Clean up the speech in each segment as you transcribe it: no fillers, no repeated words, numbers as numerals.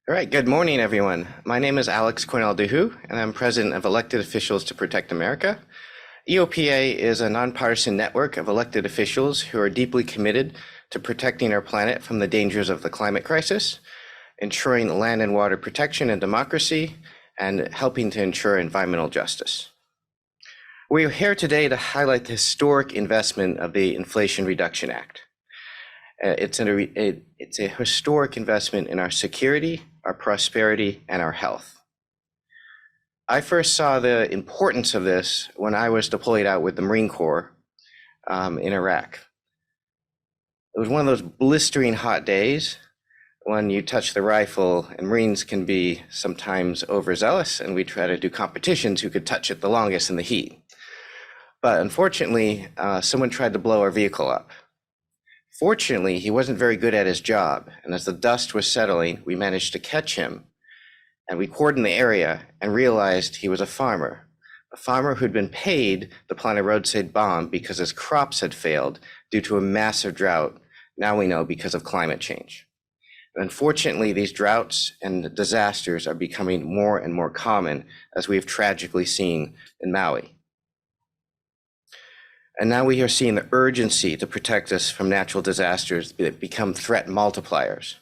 All right, good morning, everyone. My name is Alex Cornell-Duhu, and I'm president of Elected Officials to Protect America. EOPA is a nonpartisan network of elected officials who are deeply committed to protecting our planet from the dangers of the climate crisis, ensuring land and water protection and democracy, and helping to ensure environmental justice. We are here today to highlight the historic investment of the Inflation Reduction Act. It's a historic investment in our security, our prosperity, and our health. I first saw the importance of this when I was deployed out with the Marine Corps in Iraq. It was one of those blistering hot days when you touch the rifle, and Marines can be sometimes overzealous, and we try to do competitions who could touch it the longest in the heat. But unfortunately, someone tried to blow our vehicle up. Fortunately, he wasn't very good at his job, and as the dust was settling, we managed to catch him, and we cordoned the area and realized he was a farmer who'd been paid to plant a roadside bomb because his crops had failed due to a massive drought, now we know because of climate change. And unfortunately, these droughts and disasters are becoming more and more common, as we've tragically seen in Maui. And now we are seeing the urgency to protect us from natural disasters that become threat multipliers.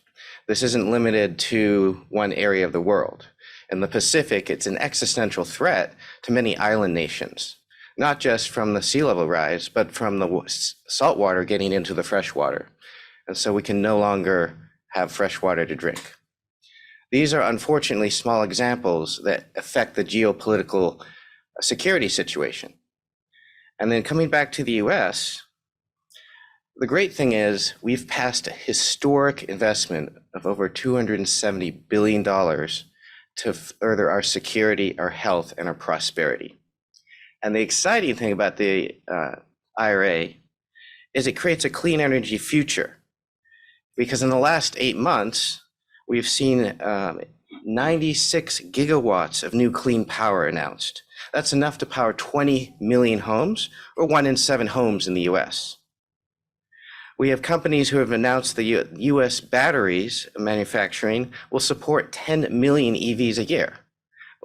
This isn't limited to one area of the world. In the Pacific, it's an existential threat to many island nations, not just from the sea level rise, but from the salt water getting into the fresh water. And so we can no longer have fresh water to drink. These are unfortunately small examples that affect the geopolitical security situation. And then coming back to the US, the great thing is we've passed a historic investment of over $270 billion to further our security, our health, and our prosperity. And the exciting thing about the I.R.A. is it creates a clean energy future. Because in the last 8 months, we've seen 96 gigawatts of new clean power announced. That's enough to power 20 million homes, or 1 in 7 homes in the US. We have companies who have announced the US batteries manufacturing will support 10 million EVs a year.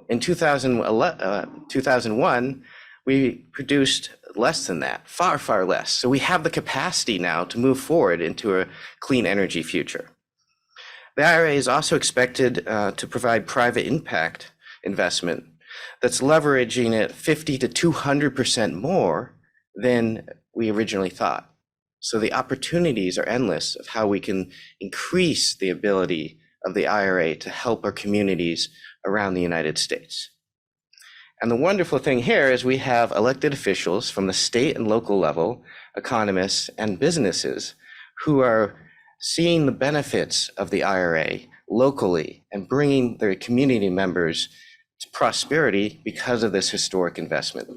In 2001, we produced less than that, far, far less. So we have the capacity now to move forward into a clean energy future. The I.R.A. is also expected to provide private impact investment that's leveraging it 50 to 200% more than we originally thought. So the opportunities are endless of how we can increase the ability of the I.R.A. to help our communities around the United States. And the wonderful thing here is we have elected officials from the state and local level, economists and businesses who are seeing the benefits of the I.R.A. locally and bringing their community members to prosperity because of this historic investment.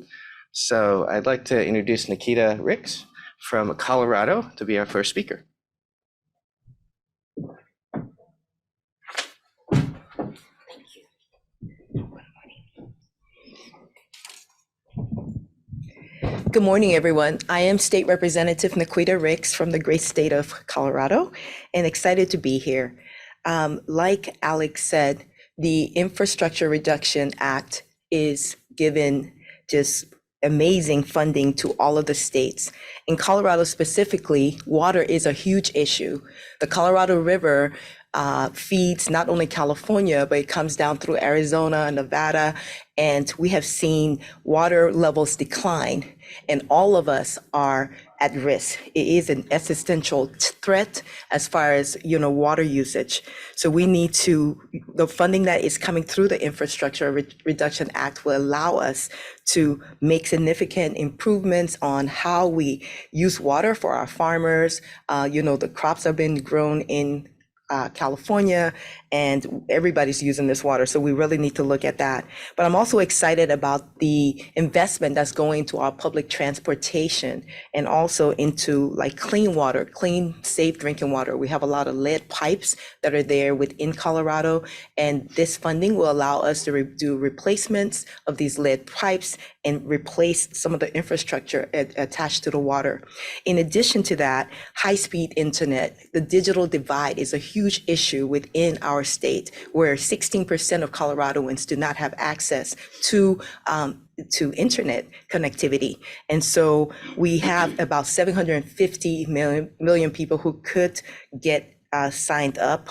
So I'd like to introduce Nikita Ricks from Colorado to be our first speaker. Good morning, everyone. I am State Representative Nikita Ricks from the great state of Colorado and excited to be here. Like Alex said, the Infrastructure Reduction Act is given just amazing funding to all of the states. In Colorado specifically, water is a huge issue. The Colorado River feeds not only California, but it comes down through Arizona, Nevada, and we have seen water levels decline, and all of us are at risk. It is an existential threat as far as, water usage. So we need the funding that is coming through the Infrastructure Reduction Act will allow us to make significant improvements on how we use water for our farmers. The crops have been grown in California, and everybody's using this water. So we really need to look at that. But I'm also excited about the investment that's going to our public transportation and also into like clean water, clean, safe drinking water. We have a lot of lead pipes that are there within Colorado, and this funding will allow us to do replacements of these lead pipes and replace some of the infrastructure attached to the water. In addition to that, high-speed internet, the digital divide is a huge issue within our state where 16% of Coloradoans do not have access to internet connectivity. And so we have about 750 million people who could get signed up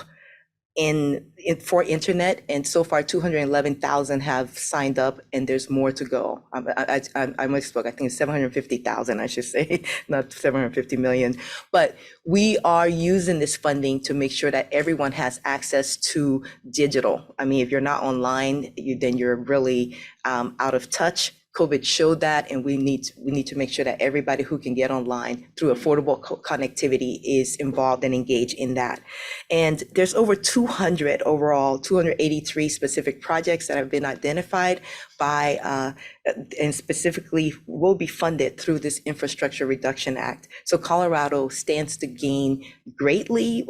for internet, and so far 211,000 have signed up, and there's more to go. I misspoke. I think it's 750,000, I should say, not 750 million. But we are using this funding to make sure that everyone has access to digital. I mean, if you're not online, then you're really out of touch. COVID showed that, and we need to make sure that everybody who can get online through affordable connectivity is involved and engaged in that. And there's over 200 overall, 283 specific projects that have been identified by, and specifically will be funded through this Infrastructure Reduction Act. So Colorado stands to gain greatly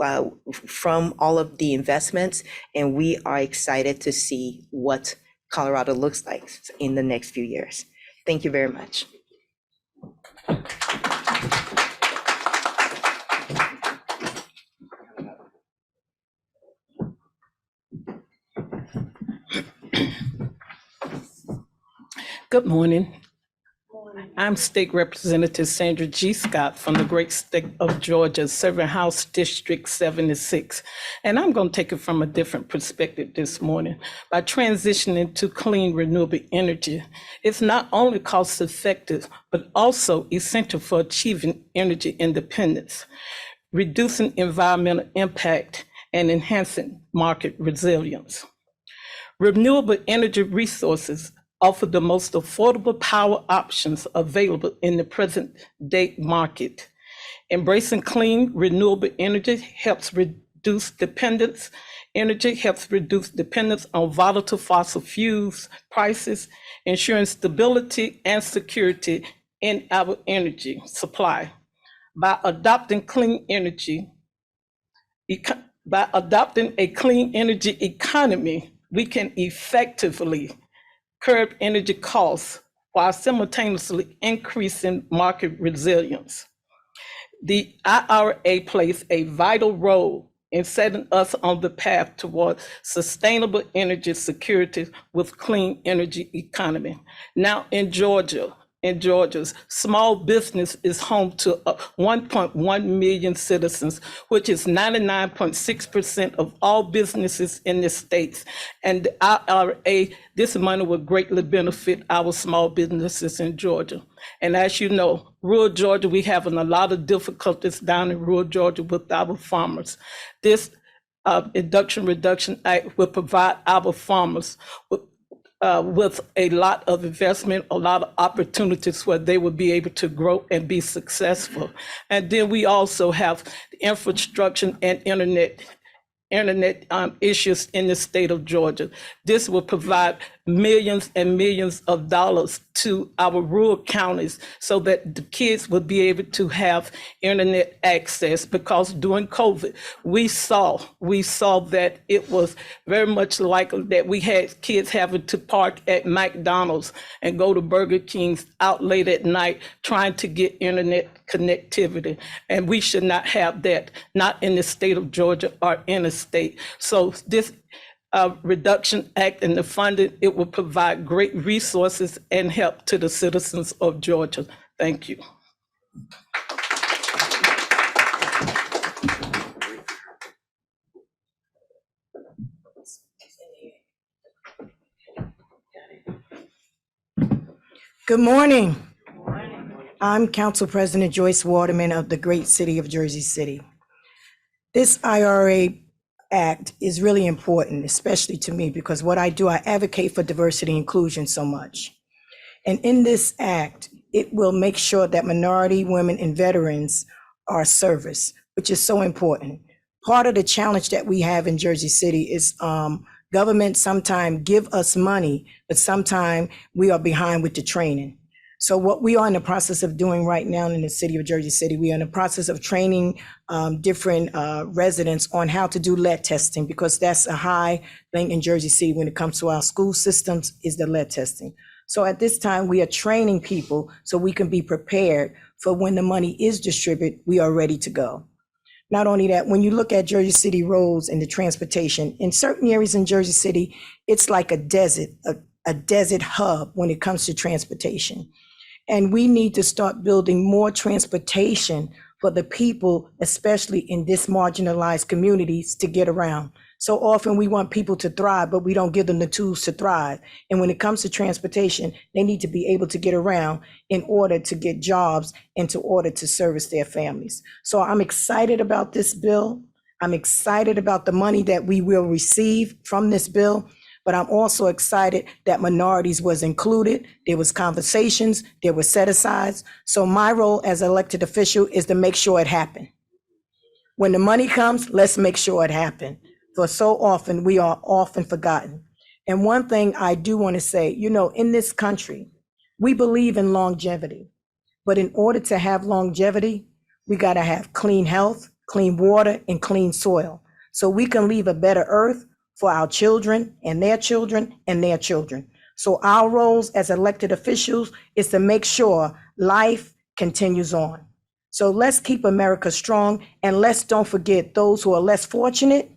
from all of the investments, and we are excited to see what Colorado looks like in the next few years. Thank you very much. Good morning. I'm State Representative Sandra G. Scott from the great state of Georgia, serving House District 76. And I'm going to take it from a different perspective this morning. By transitioning to clean, renewable energy, it's not only cost effective, but also essential for achieving energy independence, reducing environmental impact, and enhancing market resilience. Renewable energy resources offer the most affordable power options available in the present day market. Embracing clean, renewable energy helps reduce dependence. Energy helps reduce dependence on volatile fossil fuels prices, ensuring stability and security in our energy supply. By adopting a clean energy economy, we can effectively curb energy costs while simultaneously increasing market resilience. The IRA plays a vital role in setting us on the path toward sustainable energy security with clean energy economy. Now in Georgia's small business is home to 1.1 million citizens, which is 99.6% of all businesses in the states. And the IRA, this money will greatly benefit our small businesses in Georgia. And as you know, rural Georgia, we having a lot of difficulties down in rural Georgia with our farmers. This Reduction Act will provide our farmers with a lot of investment, a lot of opportunities where they will be able to grow and be successful. And then we also have the infrastructure and internet issues in the state of Georgia. This will provide millions and millions of dollars to our rural counties so that the kids will be able to have internet access, because during COVID, we saw that it was very much likely that we had kids having to park at McDonald's and go to Burger King's out late at night trying to get internet connectivity. And we should not have that, not in the state of Georgia or in a state. So this Reduction Act and the funding, it will provide great resources and help to the citizens of Georgia. Thank you. Good morning. I'm Council President Joyce Waterman of the great city of Jersey City. This IRA Act is really important, especially to me, because what I do, I advocate for diversity and inclusion so much. And in this act, it will make sure that minority, women, and veterans are serviced, which is so important. Part of the challenge that we have in Jersey City is government sometimes give us money, but sometimes we are behind with the training. So what we are in the process of doing right now in the city of Jersey City, we are in the process of training different residents on how to do lead testing, because that's a high thing in Jersey City when it comes to our school systems, is the lead testing. So at this time, we are training people so we can be prepared for when the money is distributed, we are ready to go. Not only that, when you look at Jersey City roads and the transportation, in certain areas in Jersey City, it's like a desert, a desert hub when it comes to transportation. And we need to start building more transportation for the people, especially in this marginalized communities, to get around. So often we want people to thrive, but we don't give them the tools to thrive. And when it comes to transportation, they need to be able to get around in order to get jobs and to order to service their families. So I'm excited about this bill. I'm excited about the money that we will receive from this bill, but I'm also excited that minorities was included. There was conversations, there were set-asides. So my role as elected official is to make sure it happened. When the money comes, let's make sure it happened. For so often, we are often forgotten. And one thing I do want to say, in this country, we believe in longevity. But in order to have longevity, we got to have clean health, clean water, and clean soil. So we can leave a better earth for our children and their children and their children. So our roles as elected officials is to make sure life continues on. So let's keep America strong, and let's don't forget those who are less fortunate,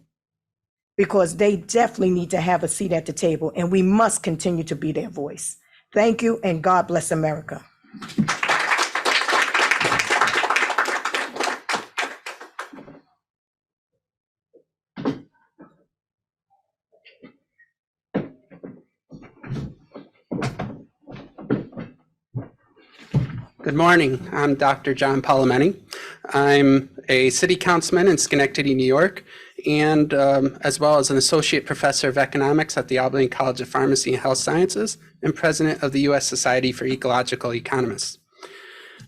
because they definitely need to have a seat at the table, and we must continue to be their voice. Thank you, and God bless America. Good morning. I'm Dr. John Palameni. I'm a city councilman in Schenectady, New York, and as well as an associate professor of economics at the Albany College of Pharmacy and Health Sciences and president of the U.S. Society for Ecological Economists.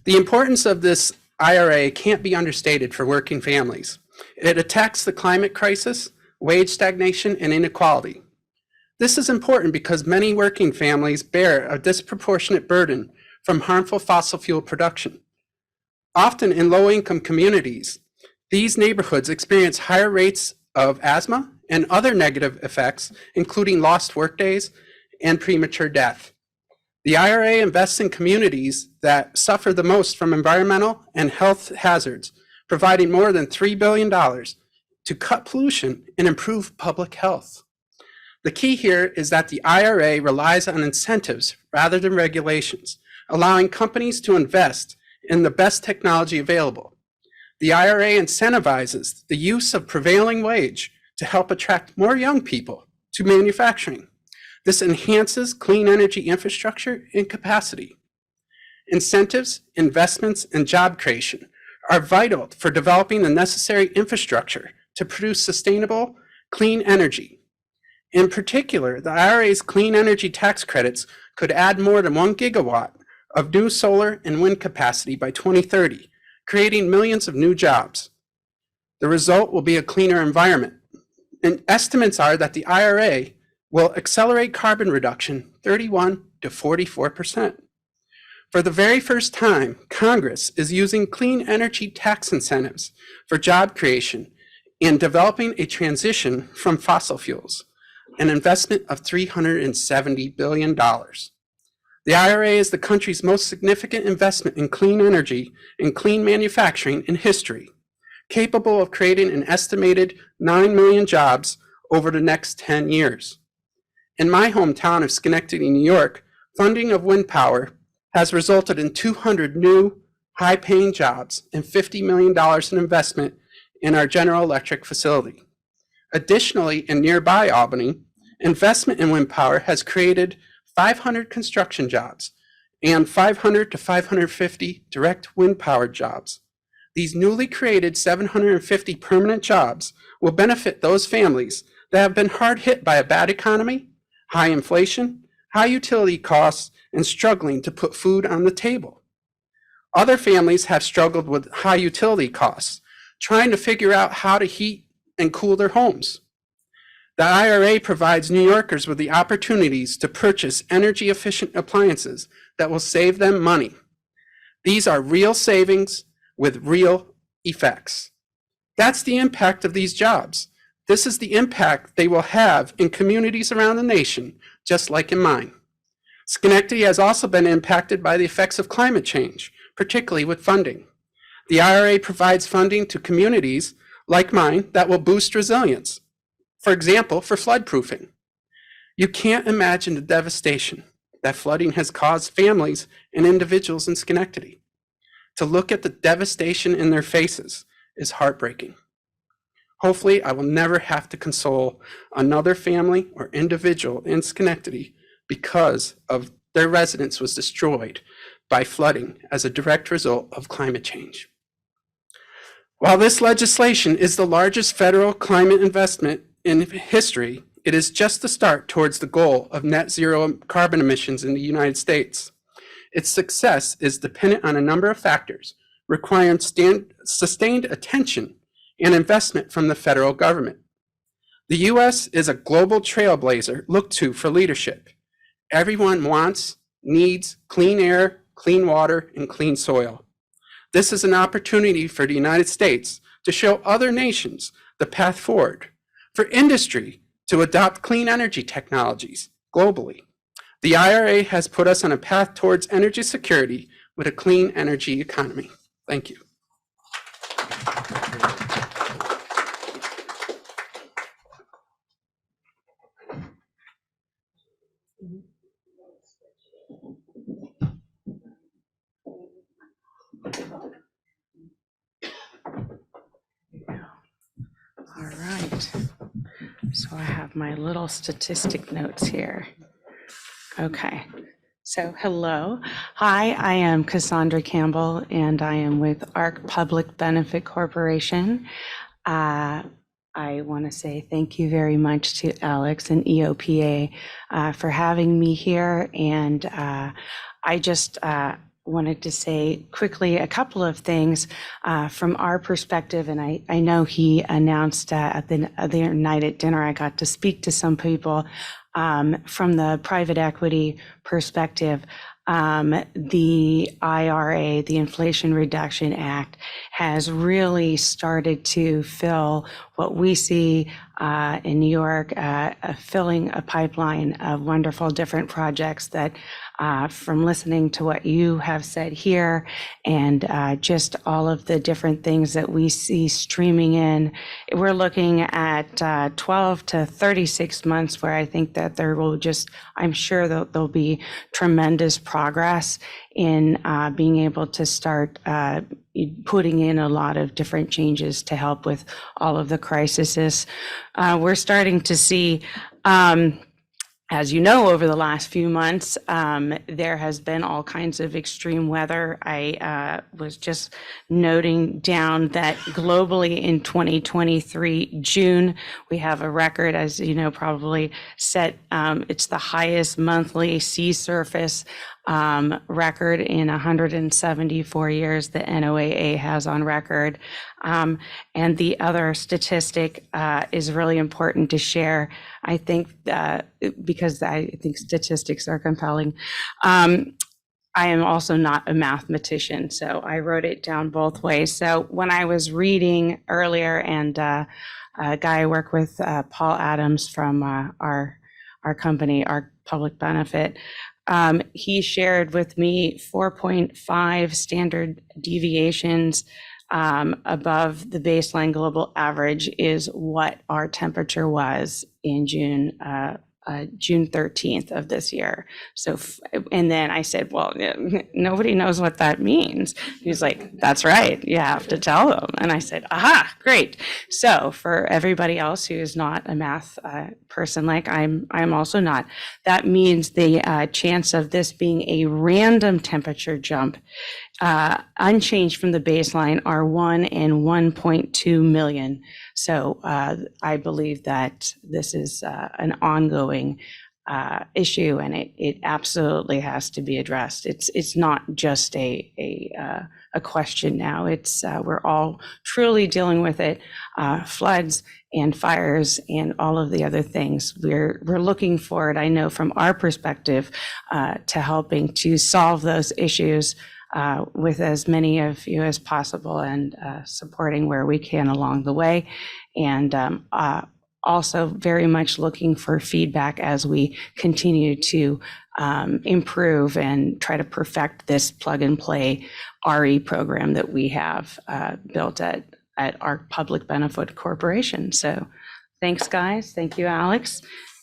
The importance of this IRA can't be understated for working families. It attacks the climate crisis, wage stagnation, and inequality. This is important because many working families bear a disproportionate burden from harmful fossil fuel production. Often in low-income communities, these neighborhoods experience higher rates of asthma and other negative effects, including lost workdays and premature death. The IRA invests in communities that suffer the most from environmental and health hazards, providing more than $3 billion to cut pollution and improve public health. The key here is that the IRA relies on incentives rather than regulations, allowing companies to invest in the best technology available. The IRA incentivizes the use of prevailing wage to help attract more young people to manufacturing. This enhances clean energy infrastructure and capacity. Incentives, investments, and job creation are vital for developing the necessary infrastructure to produce sustainable, clean energy. In particular, the IRA's clean energy tax credits could add more than 1 gigawatt of new solar and wind capacity by 2030, creating millions of new jobs. The result will be a cleaner environment. And estimates are that the IRA will accelerate carbon reduction 31 to 44%. For the very first time, Congress is using clean energy tax incentives for job creation and developing a transition from fossil fuels, an investment of $370 billion. The IRA is the country's most significant investment in clean energy and clean manufacturing in history, capable of creating an estimated 9 million jobs over the next 10 years. In my hometown of Schenectady, New York, funding of wind power has resulted in 200 new high-paying jobs and $50 million in investment in our General Electric facility. Additionally, in nearby Albany, investment in wind power has created 500 construction jobs and 500 to 550 direct wind-powered jobs. These newly created 750 permanent jobs will benefit those families that have been hard hit by a bad economy, high inflation, high utility costs, and struggling to put food on the table. Other families have struggled with high utility costs, trying to figure out how to heat and cool their homes. The IRA provides New Yorkers with the opportunities to purchase energy-efficient appliances that will save them money. These are real savings with real effects. That's the impact of these jobs. This is the impact they will have in communities around the nation, just like in mine. Schenectady has also been impacted by the effects of climate change, particularly with funding. The IRA provides funding to communities like mine that will boost resilience. For example, for flood proofing. You can't imagine the devastation that flooding has caused families and individuals in Schenectady. To look at the devastation in their faces is heartbreaking. Hopefully, I will never have to console another family or individual in Schenectady because of their residence was destroyed by flooding as a direct result of climate change. While this legislation is the largest federal climate investment in history, it is just the start towards the goal of net zero carbon emissions in the United States. Its success is dependent on a number of factors, requiring sustained attention and investment from the federal government. The U.S. is a global trailblazer looked to for leadership. Everyone wants, needs clean air, clean water, and clean soil. This is an opportunity for the United States to show other nations the path forward, for industry to adopt clean energy technologies globally. The IRA has put us on a path towards energy security with a clean energy economy. Thank you. All right. So I have my little statistic notes here. Okay. So hello. Hi, I am Cassandra Campbell, and I am with ARC Public Benefit Corporation. I want to say thank you very much to Alex and EOPA for having me here. And I just wanted to say quickly a couple of things from our perspective. And I know he announced at the night at dinner, I got to speak to some people from the private equity perspective. The IRA, the Inflation Reduction Act, has really started to fill what we see in New York, filling a pipeline of wonderful different projects that from listening to what you have said here and just all of the different things that we see streaming in, we're looking at 12 to 36 months where I think that there will just, I'm sure that there'll be tremendous progress in being able to start putting in a lot of different changes to help with all of the crises. We're starting to see, as you know, over the last few months, there has been all kinds of extreme weather. I was just noting down that globally in 2023, June, we have a record, as you know, probably set. It's the highest monthly sea surface record in 174 years the NOAA has on record. And the other statistic is really important to share, I think, because I think statistics are compelling. I am also not a mathematician, so I wrote it down both ways. So when I was reading earlier, and a guy I work with, Paul Adams from our company, our Public Benefit, he shared with me 4.5 standard deviations above the baseline global average is what our temperature was in June 13th of this year. So, and then I said, well, nobody knows what that means. He's like, that's right, you have to tell them. And I said, aha, great. So for everybody else who is not a math person like I'm also not, that means the chance of this being a random temperature jump unchanged from the baseline are 1 in 1.2 million. So I believe that this is an ongoing issue, and it absolutely has to be addressed. It's not just a question now. It's we're all truly dealing with it. Floods and fires and all of the other things. We're looking forward, I know from our perspective, to helping to solve those issues with as many of you as possible, and supporting where we can along the way. And also very much looking for feedback as we continue to improve and try to perfect this plug and play RE program that we have built at our public benefit corporation. So thanks, guys. Thank you, Alex.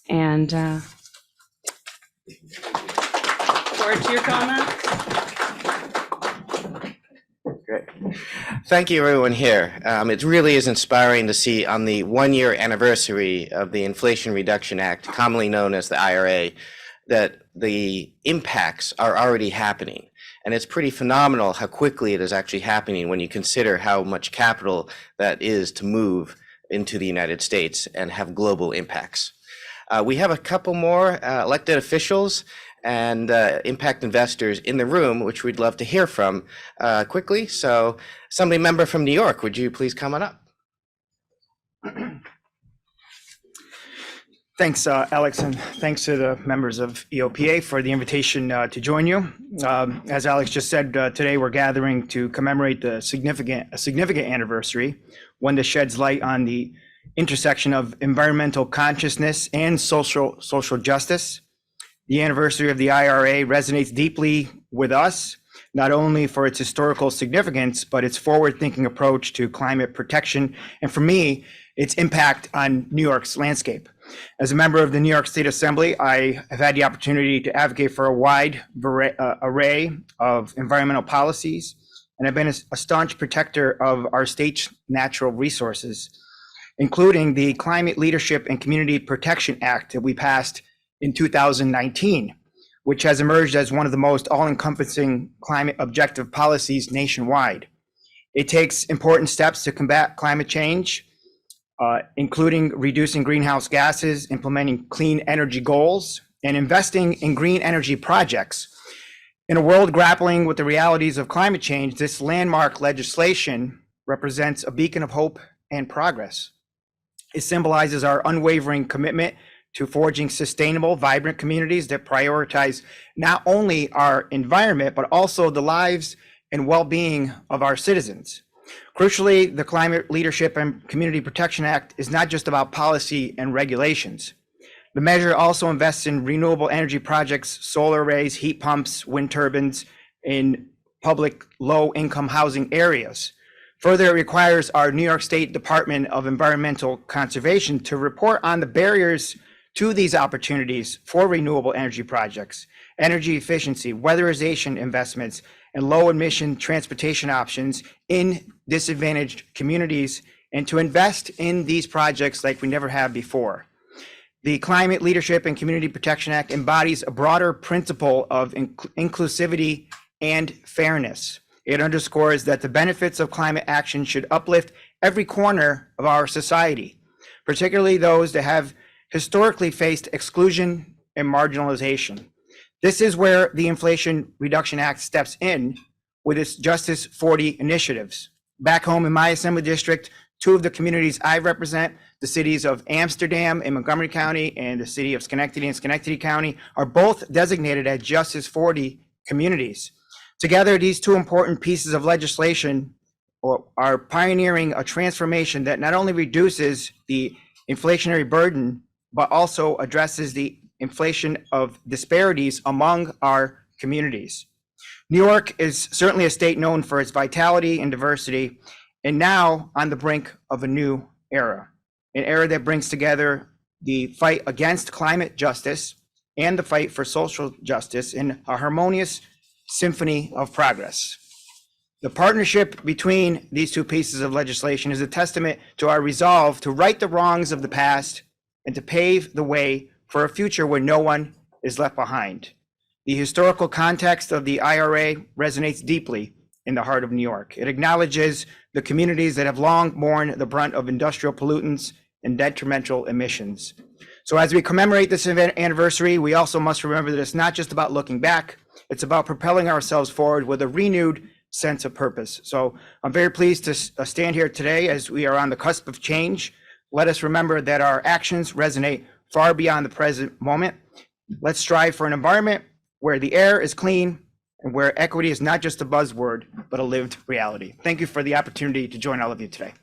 And forward to your comments. Great. Thank you, everyone here. It really is inspiring to see on the 1-year anniversary of the Inflation Reduction Act, commonly known as the IRA, that the impacts are already happening. And it's pretty phenomenal how quickly it is actually happening when you consider how much capital that is to move into the United States and have global impacts. We have a couple more elected officials and impact investors in the room, which we'd love to hear from quickly. So Assembly member from New York, would you please come on up? Thanks, Alex, and thanks to the members of EOPA for the invitation to join you. As Alex just said, today we're gathering to commemorate a significant anniversary, one that sheds light on the intersection of environmental consciousness and social justice. The anniversary of the IRA resonates deeply with us, not only for its historical significance, but its forward-thinking approach to climate protection, and for me, its impact on New York's landscape. As a member of the New York State Assembly, I have had the opportunity to advocate for a wide array of environmental policies, and I've been a staunch protector of our state's natural resources, including the Climate Leadership and Community Protection Act that we passed in 2019, which has emerged as one of the most all-encompassing climate objective policies nationwide. It takes important steps to combat climate change, including reducing greenhouse gases, implementing clean energy goals, and investing in green energy projects. In a world grappling with the realities of climate change, this landmark legislation represents a beacon of hope and progress. It symbolizes our unwavering commitment to forging sustainable, vibrant communities that prioritize not only our environment, but also the lives and well-being of our citizens. Crucially, the Climate Leadership and Community Protection Act is not just about policy and regulations. The measure also invests in renewable energy projects, solar arrays, heat pumps, wind turbines in public low-income housing areas. Further, it requires our New York State Department of Environmental Conservation to report on the barriers to these opportunities for renewable energy projects, energy efficiency, weatherization investments, and low emission transportation options in disadvantaged communities, and to invest in these projects like we never have before. The Climate Leadership and Community Protection Act embodies a broader principle of inclusivity and fairness. It underscores that the benefits of climate action should uplift every corner of our society, particularly those that have historically faced exclusion and marginalization. This is where the Inflation Reduction Act steps in with its Justice 40 initiatives. Back home in my Assembly district, two of the communities I represent, the cities of Amsterdam in Montgomery County and the city of Schenectady in Schenectady County, are both designated as Justice 40 communities. Together, these two important pieces of legislation are pioneering a transformation that not only reduces the inflationary burden, but also addresses the inflation of disparities among our communities. New York is certainly a state known for its vitality and diversity, and now on the brink of a new era, an era that brings together the fight against climate justice and the fight for social justice in a harmonious symphony of progress. The partnership between these two pieces of legislation is a testament to our resolve to right the wrongs of the past and to pave the way for a future where no one is left behind. The historical context of the IRA resonates deeply in the heart of New York. It acknowledges the communities that have long borne the brunt of industrial pollutants and detrimental emissions. So as we commemorate this anniversary, we also must remember that it's not just about looking back, it's about propelling ourselves forward with a renewed sense of purpose. So I'm very pleased to stand here today as we are on the cusp of change. Let us remember that our actions resonate far beyond the present moment. Let's strive for an environment where the air is clean and where equity is not just a buzzword, but a lived reality. Thank you for the opportunity to join all of you today.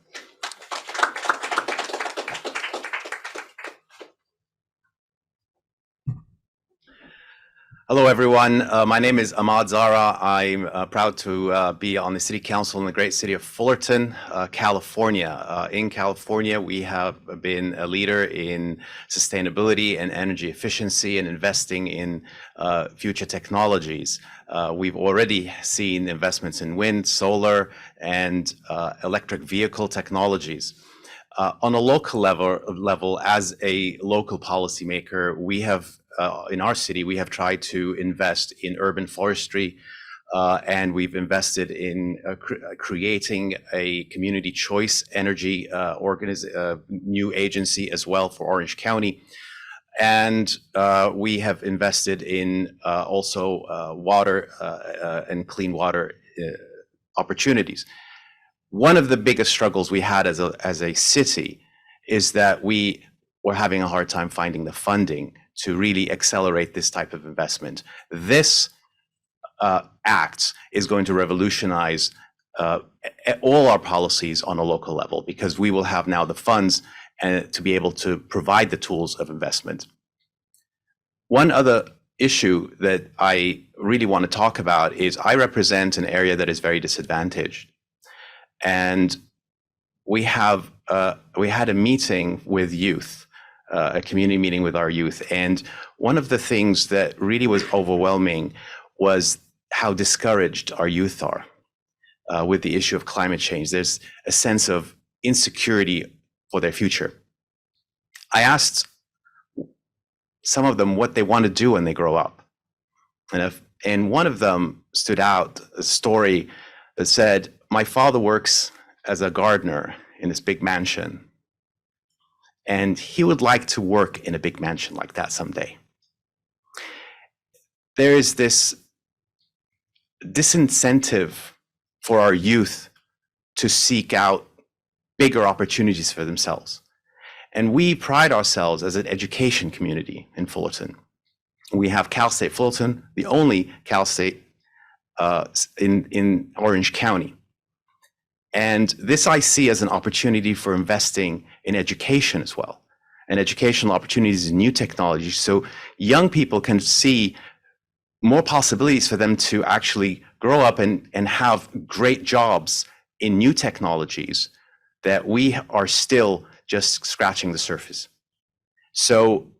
Hello, everyone. My name is Ahmad Zara. I'm proud to be on the City Council in the great city of Fullerton, California. In California, we have been a leader in sustainability and energy efficiency and investing in future technologies. We've already seen investments in wind, solar, and electric vehicle technologies. On a local level, as a local policymaker, we have in our city, we have tried to invest in urban forestry, and we've invested in creating a community choice energy new agency as well for Orange County. And we have invested in also water and clean water opportunities. One of the biggest struggles we had as a city is that we were having a hard time finding the funding to really accelerate this type of investment. This act is going to revolutionize all our policies on a local level, because we will have now the funds to be able to provide the tools of investment. One other issue that I really want to talk about is I represent an area that is very disadvantaged. And we had a meeting with youth, a community meeting with our youth. And one of the things that really was overwhelming was how discouraged our youth are with the issue of climate change. There's a sense of insecurity for their future. I asked some of them what they want to do when they grow up. And one of them stood out, a story that said, "My father works as a gardener in this big mansion, and he would like to work in a big mansion like that someday." There is this disincentive for our youth to seek out bigger opportunities for themselves. And we pride ourselves as an education community in Fullerton. We have Cal State Fullerton, the only Cal State in Orange County. And this I see as an opportunity for investing in education as well, and educational opportunities in new technologies, so young people can see more possibilities for them to actually grow up and have great jobs in new technologies that we are still just scratching the surface. So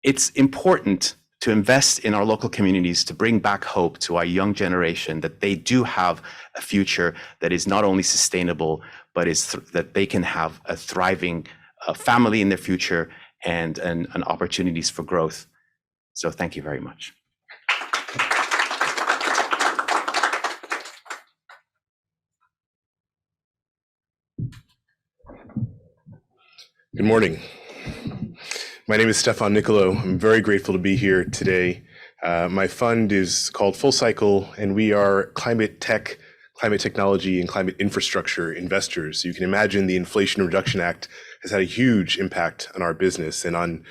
it's important to invest in our local communities to bring back hope to our young generation that they do have a future that is not only sustainable, but that they can have a thriving family in their future and opportunities for growth. So thank you very much. Good morning. My name is Stefan Nicolo. I'm very grateful to be here today. My fund is called Full Cycle, and we are climate tech, climate technology, and climate infrastructure investors. So you can imagine the Inflation Reduction Act has had a huge impact on our business. And on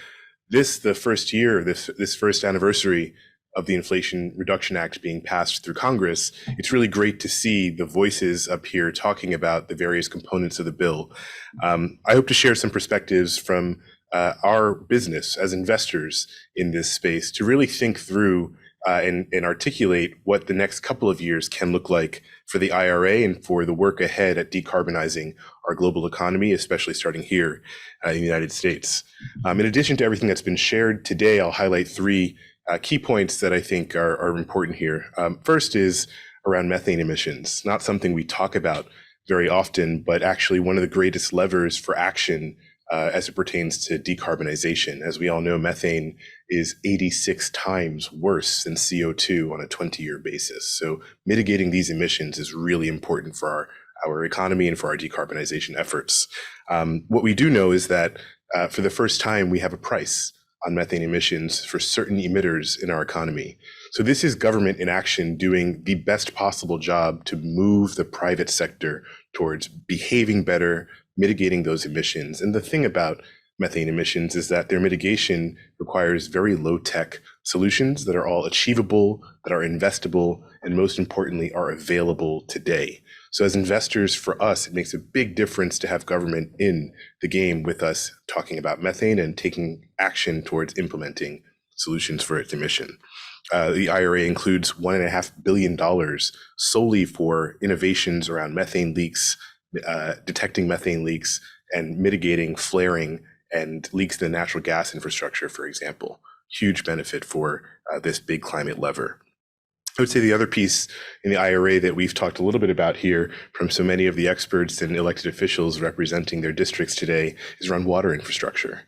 this, the first year, this first anniversary of the Inflation Reduction Act being passed through Congress, it's really great to see the voices up here talking about the various components of the bill. I hope to share some perspectives from our business as investors in this space to really think through and articulate what the next couple of years can look like for the IRA and for the work ahead at decarbonizing our global economy, especially starting here in the United States. In addition to everything that's been shared today, I'll highlight three key points that I think are important here. First is around methane emissions, not something we talk about very often, but actually one of the greatest levers for action as it pertains to decarbonization. As we all know, methane is 86 times worse than CO2 on a 20-year basis. So mitigating these emissions is really important for our economy and for our decarbonization efforts. What we do know is that for the first time, we have a price on methane emissions for certain emitters in our economy. So this is government in action doing the best possible job to move the private sector towards behaving better, mitigating those emissions. And the thing about methane emissions is that their mitigation requires very low-tech solutions that are all achievable, that are investable, and most importantly, are available today. So as investors, for us, it makes a big difference to have government in the game with us talking about methane and taking action towards implementing solutions for its emission. The IRA includes $1.5 billion solely for innovations around methane leaks, detecting methane leaks, and mitigating flaring and leaks in the natural gas infrastructure, for example. Huge benefit for this big climate lever. I would say the other piece in the IRA that we've talked a little bit about here from so many of the experts and elected officials representing their districts today is around water infrastructure.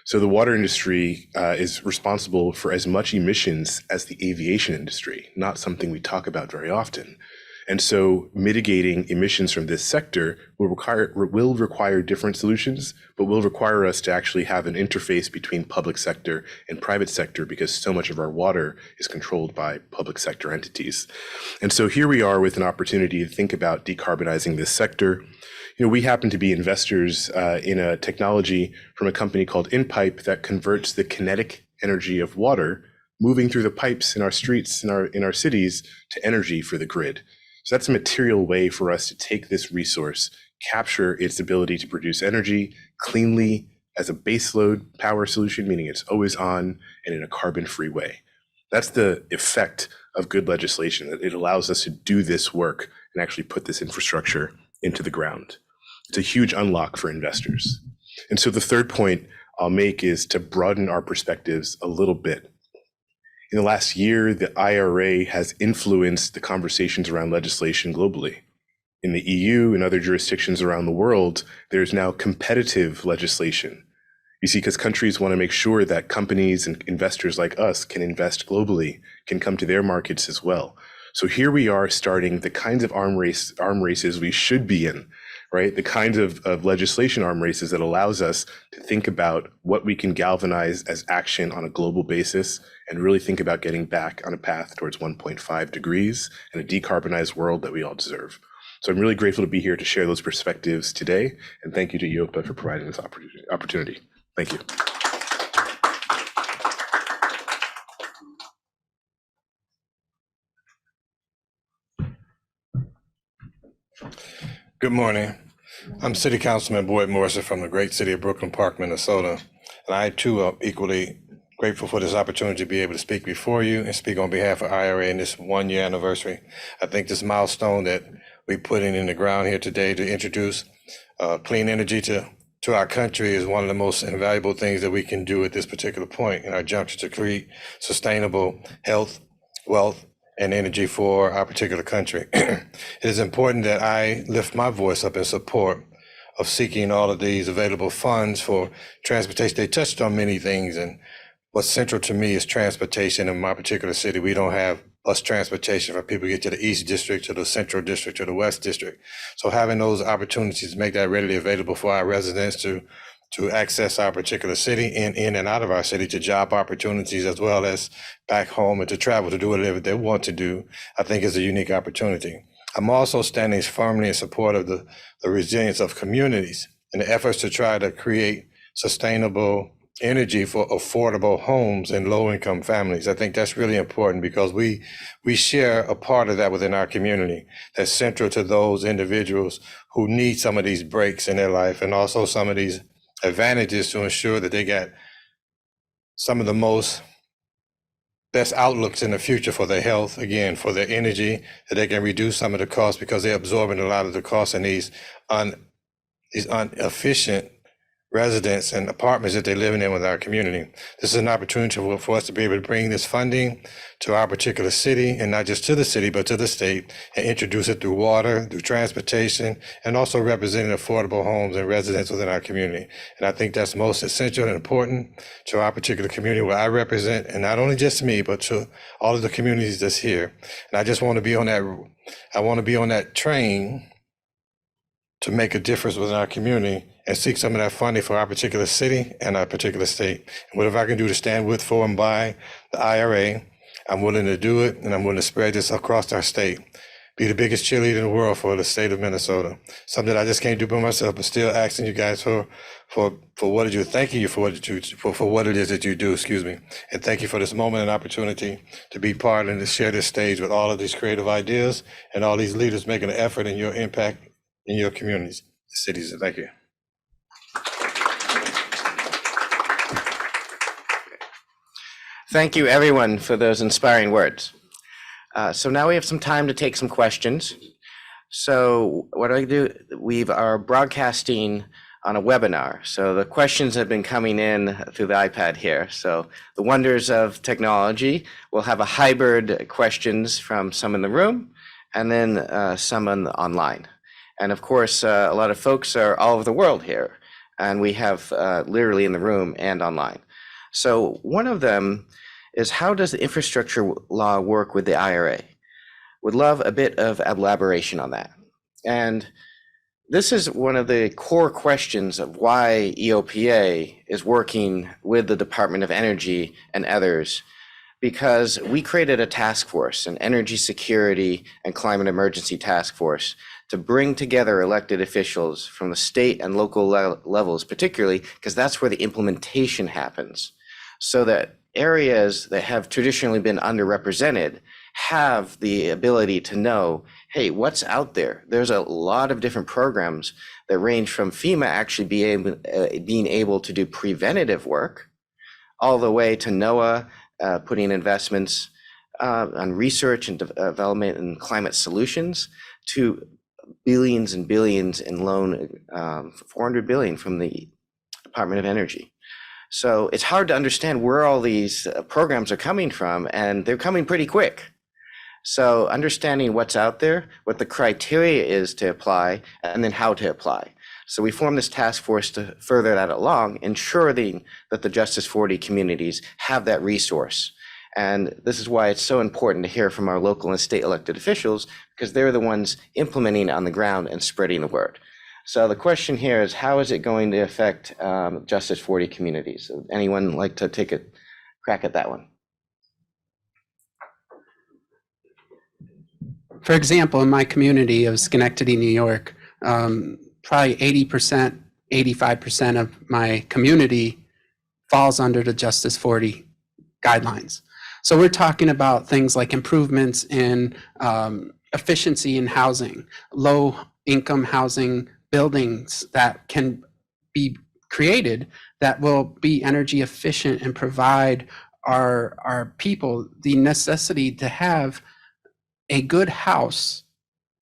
So the water industry is responsible for as much emissions as the aviation industry, not something we talk about very often. And so mitigating emissions from this sector will require different solutions, but will require us to actually have an interface between public sector and private sector because so much of our water is controlled by public sector entities. And so here we are with an opportunity to think about decarbonizing this sector. You know, we happen to be investors in a technology from a company called InPipe that converts the kinetic energy of water moving through the pipes in our streets, in our cities, to energy for the grid. So that's a material way for us to take this resource, capture its ability to produce energy cleanly as a baseload power solution, meaning it's always on and in a carbon-free way. That's the effect of good legislation, that it allows us to do this work and actually put this infrastructure into the ground. It's a huge unlock for investors. And so the third point I'll make is to broaden our perspectives a little bit. In the last year, the IRA has influenced the conversations around legislation globally. In the EU and other jurisdictions around the world, there's now competitive legislation. You see, because countries want to make sure that companies and investors like us can invest globally, can come to their markets as well. So here we are starting the kinds of arm races we should be in, right? The kinds of legislation arm races that allows us to think about what we can galvanize as action on a global basis and really think about getting back on a path towards 1.5 degrees and a decarbonized world that we all deserve. So I'm really grateful to be here to share those perspectives today. And thank you to EOPA for providing this opportunity. Thank you. Good morning. I'm City Councilman Boyd Morrison from the great city of Brooklyn Park, Minnesota. And I too am equally grateful for this opportunity to be able to speak before you and speak on behalf of IRA in this 1-year anniversary. I think this milestone that we put in the ground here today to introduce clean energy to our country is one of the most invaluable things that we can do at this particular point in our juncture to create sustainable health, wealth, and energy for our particular country. It is important that I lift my voice up in support of seeking all of these available funds for transportation. They touched on many things, and what's central to me is transportation. In my particular city, we don't have bus transportation for people to get to the East District, to the Central District, to the West District. So having those opportunities to make that readily available for our residents to access our particular city in and out of our city, to job opportunities as well as back home and to travel to do whatever they want to do, I think is a unique opportunity. I'm also standing firmly in support of the resilience of communities and the efforts to try to create sustainable energy for affordable homes and low-income families. I think that's really important because we share a part of that within our community that's central to those individuals who need some of these breaks in their life and also some of these advantages to ensure that they get some of the most best outlooks in the future for their health, again, for their energy, that they can reduce some of the costs because they're absorbing a lot of the costs in these inefficient residents and apartments that they're living in with our community. This is an opportunity for us to be able to bring this funding to our particular city, and not just to the city, but to the state, and introduce it through water, through transportation, and also representing affordable homes and residents within our community. And I think that's most essential and important to our particular community where I represent, and not only just me, but to all of the communities that's here. And I just want to be on that train to make a difference within our community and seek some of that funding for our particular city and our particular state. And whatever I can do to stand with, for, and by the IRA, I'm willing to do it, and I'm willing to spread this across our state. Be the biggest cheerleader in the world for the state of Minnesota. Something I just can't do by myself, but still asking you guys for what did you, thanking you for what it is that you do, excuse me. And thank you for this moment and opportunity to be part and to share this stage with all of these creative ideas and all these leaders making an effort in your impact in your communities, cities. Thank you. Thank you, everyone, for those inspiring words. So now we have some time to take some questions. So what I do, we are broadcasting on a webinar. So the questions have been coming in through the iPad here. So the wonders of technology, we'll have a hybrid questions from some in the room and then some online. And of course, a lot of folks are all over the world here, and we have literally in the room and online. So one of them is, how does the infrastructure law work with the IRA? Would love a bit of elaboration on that. And this is one of the core questions of why EOPA is working with the Department of Energy and others, because we created a task force, an energy security and climate emergency task force, to bring together elected officials from the state and local levels, particularly because that's where the implementation happens, so that areas that have traditionally been underrepresented have the ability to know, hey, what's out there? There's a lot of different programs that range from FEMA actually being able to do preventative work, all the way to NOAA putting investments on research and development and climate solutions, to billions and billions in loan, 400 billion from the Department of Energy. So it's hard to understand where all these programs are coming from, and they're coming pretty quick. So understanding what's out there, what the criteria is to apply, and then how to apply. So we formed this task force to further that along, ensuring that the Justice 40 communities have that resource. And this is why it's so important to hear from our local and state elected officials, because they're the ones implementing on the ground and spreading the word. So the question here is, how is it going to affect Justice 40 communities? So anyone like to take a crack at that one? For example, in my community of Schenectady, New York, probably 80%, 85% of my community falls under the Justice 40 guidelines. So we're talking about things like improvements in efficiency in housing, low income housing buildings that can be created that will be energy efficient and provide our people the necessity to have a good house,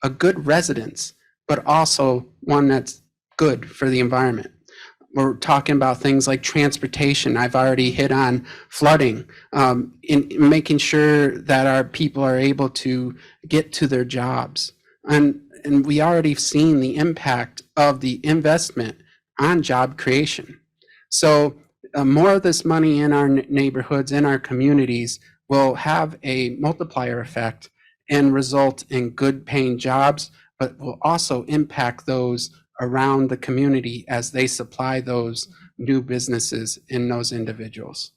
a good residence, but also one that's good for the environment. We're talking about things like transportation. I've already hit on flooding, in making sure that our people are able to get to their jobs. And we already seen the impact of the investment on job creation. So more of this money in our neighborhoods, in our communities, will have a multiplier effect and result in good paying jobs, but will also impact those around the community as they supply those new businesses in those individuals.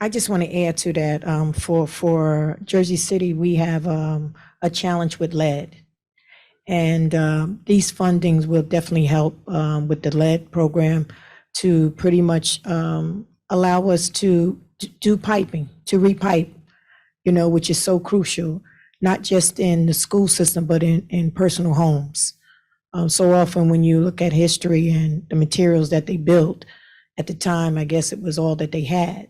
I just want to add to that. For Jersey City, we have a challenge with lead. And these fundings will definitely help with the lead program to pretty much allow us to do piping, to repipe, which is so crucial, not just in the school system, but in personal homes. So often when you look at history and the materials that they built at the time, I guess it was all that they had.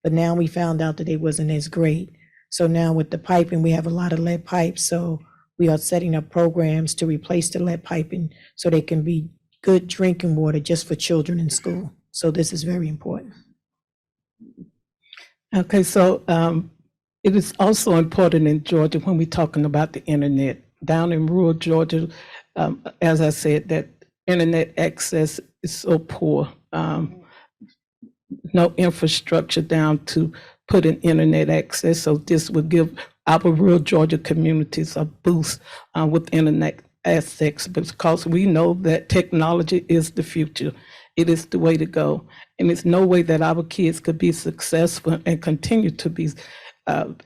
But now we found out that it wasn't as great. So now with the piping, we have a lot of lead pipes. So we are setting up programs to replace the lead piping so they can be good drinking water just for children in school. So this is very important. Okay, so it is also important in Georgia when we're talking about the internet. Down in rural Georgia, as I said, that internet access is so poor. No infrastructure down to put in internet access. So this would give our rural Georgia communities a boost with internet access, because we know that technology is the future. It is the way to go. And there's no way that our kids could be successful and continue to be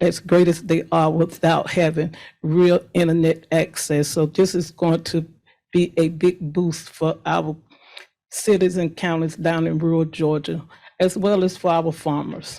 as great as they are without having real internet access. So this is going to be a big boost for our cities and counties down in rural Georgia, as well as for our farmers.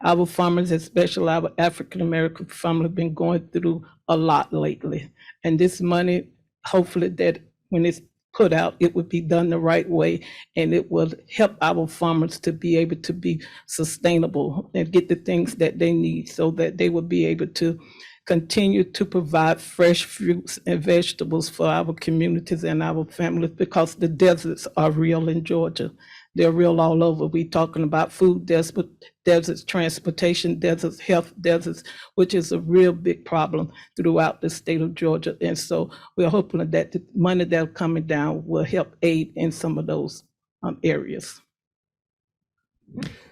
Our farmers, especially our African-American farmers, have been going through a lot lately. And this money, hopefully that when it's put out, it would be done the right way, and it will help our farmers to be able to be sustainable and get the things that they need so that they will be able to continue to provide fresh fruits and vegetables for our communities and our families, because the deserts are real in Georgia. They're real all over. We talking about food deserts, transportation deserts, health deserts, which is a real big problem throughout the state of Georgia. And so we're hoping that the money that's coming down will help aid in some of those areas.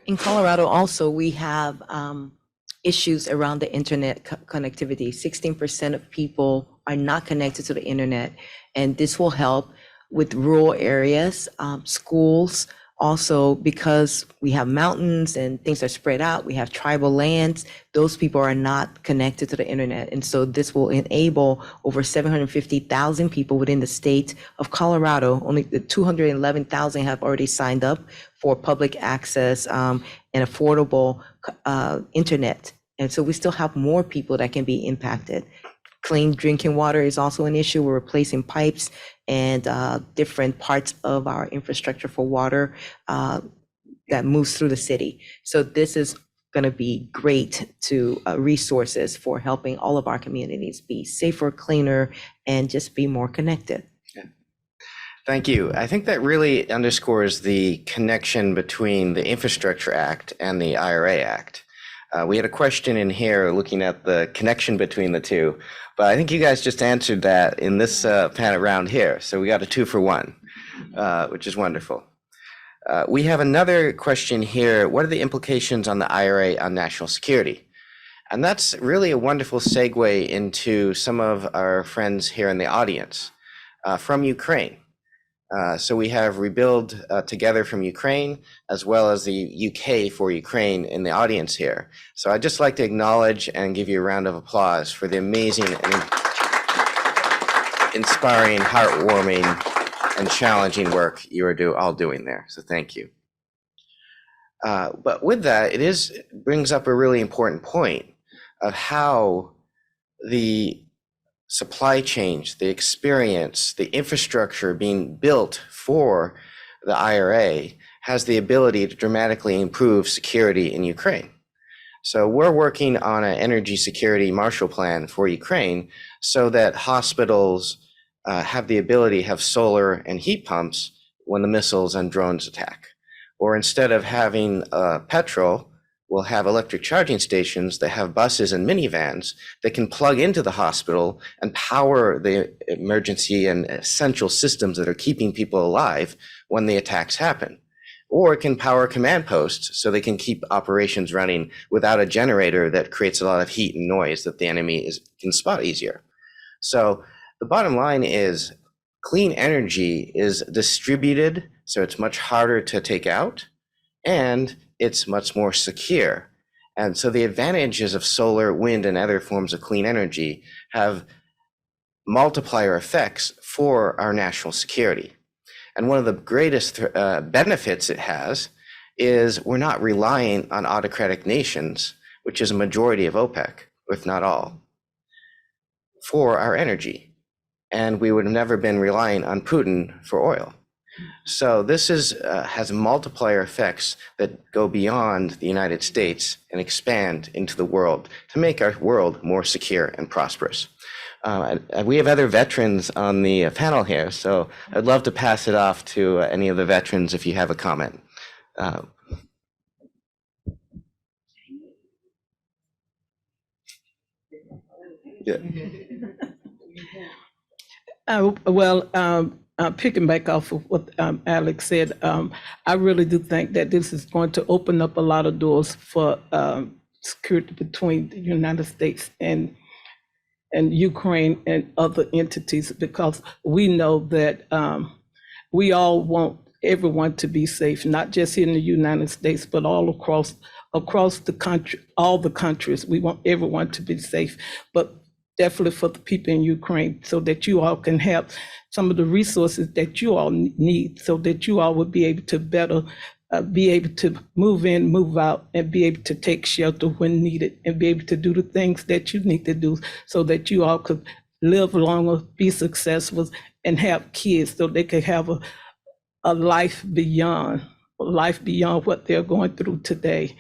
In Colorado also, we have issues around the internet connectivity. 16% of people are not connected to the internet, and this will help with rural areas, schools. Also, because we have mountains and things are spread out, we have tribal lands, those people are not connected to the internet. And so this will enable over 750,000 people within the state of Colorado. Only the 211,000 have already signed up for public access and affordable internet. And so we still have more people that can be impacted. Clean drinking water is also an issue. We're replacing pipes and different parts of our infrastructure for water that moves through the city. So this is going to be great to resources for helping all of our communities be safer, cleaner, and just be more connected. Thank you. I think that really underscores the connection between the Infrastructure Act and the IRA Act. We had a question in here looking at the connection between the two, but I think you guys just answered that in this panel round here. So we got a 2-for-1, which is wonderful. We have another question here. What are the implications on the IRA on national security? And that's really a wonderful segue into some of our friends here in the audience from Ukraine. So we have Rebuild Together from Ukraine, as well as the UK for Ukraine in the audience here. So I'd just like to acknowledge and give you a round of applause for the amazing and inspiring, heartwarming, and challenging work you are all doing there. So thank you. But with that, it brings up a really important point of how the supply chains, the experience, the infrastructure being built for the IRA has the ability to dramatically improve security in Ukraine. So we're working on an energy security Marshall Plan for Ukraine so that hospitals have the ability to have solar and heat pumps when the missiles and drones attack. Or instead of having petrol, we'll have electric charging stations that have buses and minivans that can plug into the hospital and power the emergency and essential systems that are keeping people alive when the attacks happen. Or it can power command posts so they can keep operations running without a generator that creates a lot of heat and noise that the enemy can spot easier. So the bottom line is clean energy is distributed, so it's much harder to take out, and it's much more secure. And so the advantages of solar, wind, and other forms of clean energy have multiplier effects for our national security. And one of the greatest benefits it has is we're not relying on autocratic nations, which is a majority of OPEC, if not all, for our energy. And we would have never been relying on Putin for oil. So this has multiplier effects that go beyond the United States and expand into the world to make our world more secure and prosperous. We have other veterans on the panel here, so I'd love to pass it off to any of the veterans if you have a comment. Yeah. Picking back off of what Alex said, I really do think that this is going to open up a lot of doors for security between the United States and Ukraine and other entities, because we know that we all want everyone to be safe, not just here in the United States, but all across the country, all the countries. We want everyone to be safe, but definitely for the people in Ukraine, so that you all can have some of the resources that you all need, so that you all would be able to better be able to move in, move out, and be able to take shelter when needed, and be able to do the things that you need to do so that you all could live longer, be successful, and have kids so they could have a life beyond what they're going through today.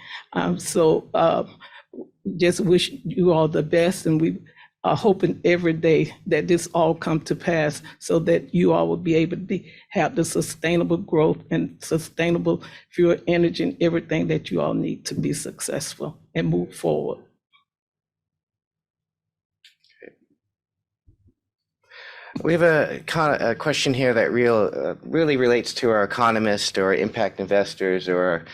Just wish you all the best, and we are hoping every day that this all come to pass so that you all will be able to have the sustainable growth and sustainable fuel energy and everything that you all need to be successful and move forward. We have a question here that really relates to our economists or impact investors or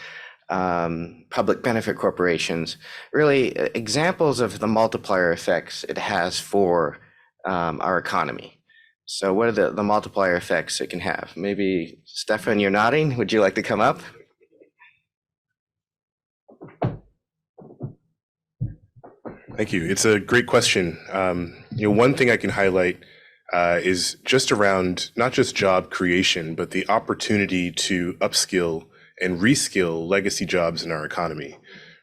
public benefit corporations. Really, examples of the multiplier effects it has for our economy. So what are the multiplier effects it can have? Maybe, Stefan, you're nodding. Would you like to come up? Thank you. It's a great question. One thing I can highlight is just around not just job creation, but the opportunity to upskill and reskill legacy jobs in our economy,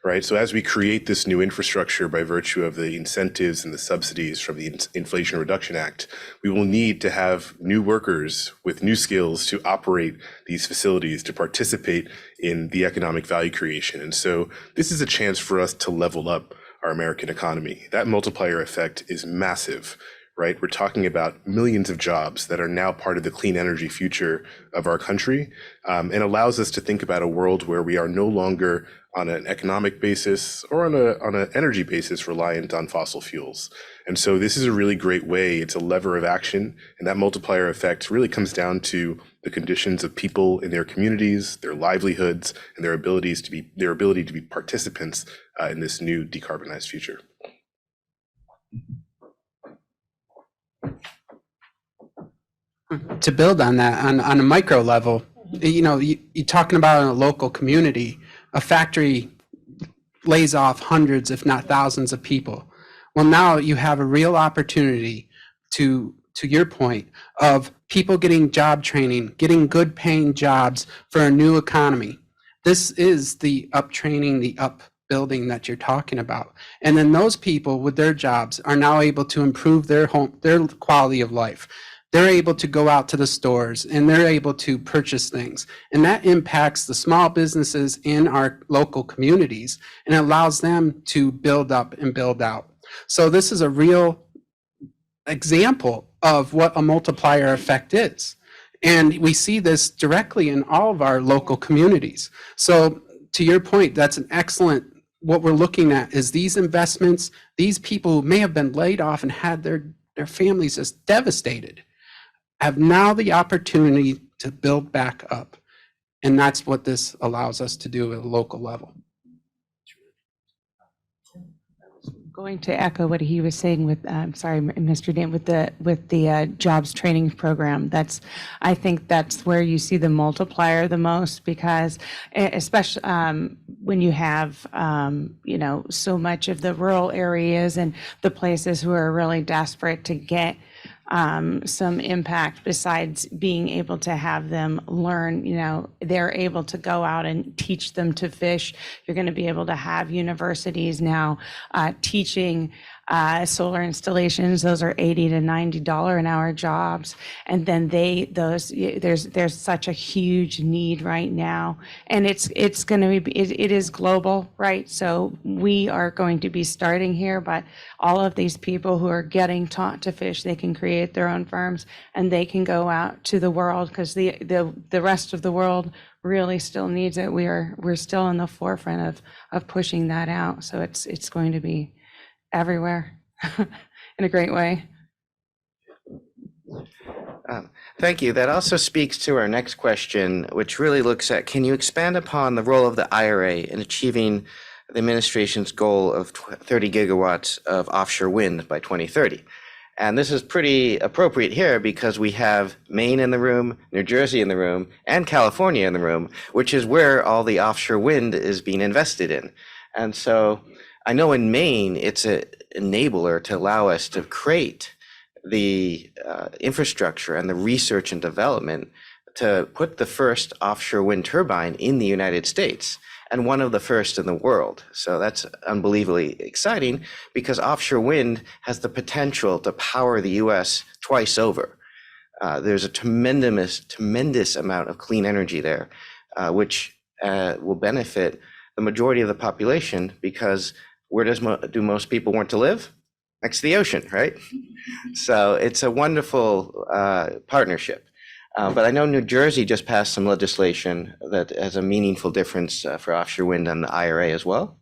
right? So as we create this new infrastructure by virtue of the incentives and the subsidies from the Inflation Reduction Act, we will need to have new workers with new skills to operate these facilities, to participate in the economic value creation. And so this is a chance for us to level up our American economy. That multiplier effect is massive, right? We're talking about millions of jobs that are now part of the clean energy future of our country, and allows us to think about a world where we are no longer on an economic basis or on an energy basis reliant on fossil fuels. And so this is a really great way. It's a lever of action, and that multiplier effect really comes down to the conditions of people in their communities, their livelihoods, and their ability to be participants in this new decarbonized future. To build on that, on a micro level, you're talking about in a local community, a factory lays off hundreds, if not thousands of people. Well, now you have a real opportunity to your point of people getting job training, getting good paying jobs for a new economy. This is the uptraining, the upbuilding that you're talking about. And then those people with their jobs are now able to improve their quality of life. They're able to go out to the stores and they're able to purchase things. And that impacts the small businesses in our local communities and allows them to build up and build out. So this is a real example of what a multiplier effect is. And we see this directly in all of our local communities. So to your point, that's an excellent, what we're looking at is these investments, these people who may have been laid off and had their families just devastated, have now the opportunity to build back up. And that's what this allows us to do at a local level. Going to echo what he was saying with, sorry, Mr. Dan, with the jobs training program. I think that's where you see the multiplier the most, because especially when you have, so much of the rural areas and the places who are really desperate to get some impact besides being able to have them learn, they're able to go out and teach them to fish. You're going to be able to have universities now teaching solar installations. Those are $80 to $90 an hour jobs. And then there's such a huge need right now. And it's going to be, it is global, right? So we are going to be starting here, but all of these people who are getting taught to fish, they can create their own firms and they can go out to the world, because the rest of the world really still needs it. We're still in the forefront of pushing that out. So it's going to be everywhere in a great way. Thank you. That also speaks to our next question, which really looks at, can you expand upon the role of the IRA in achieving the administration's goal of 30 gigawatts of offshore wind by 2030? And this is pretty appropriate here because we have Maine in the room, New Jersey in the room, and California in the room, which is where all the offshore wind is being invested in. And so I know in Maine, it's an enabler to allow us to create the infrastructure and the research and development to put the first offshore wind turbine in the United States, and one of the first in the world. So that's unbelievably exciting because offshore wind has the potential to power the US twice over. There's a tremendous amount of clean energy there, which will benefit the majority of the population, because where do most people want to live? Next to the ocean, right? So it's a wonderful partnership. But I know New Jersey just passed some legislation that has a meaningful difference for offshore wind on the IRA as well.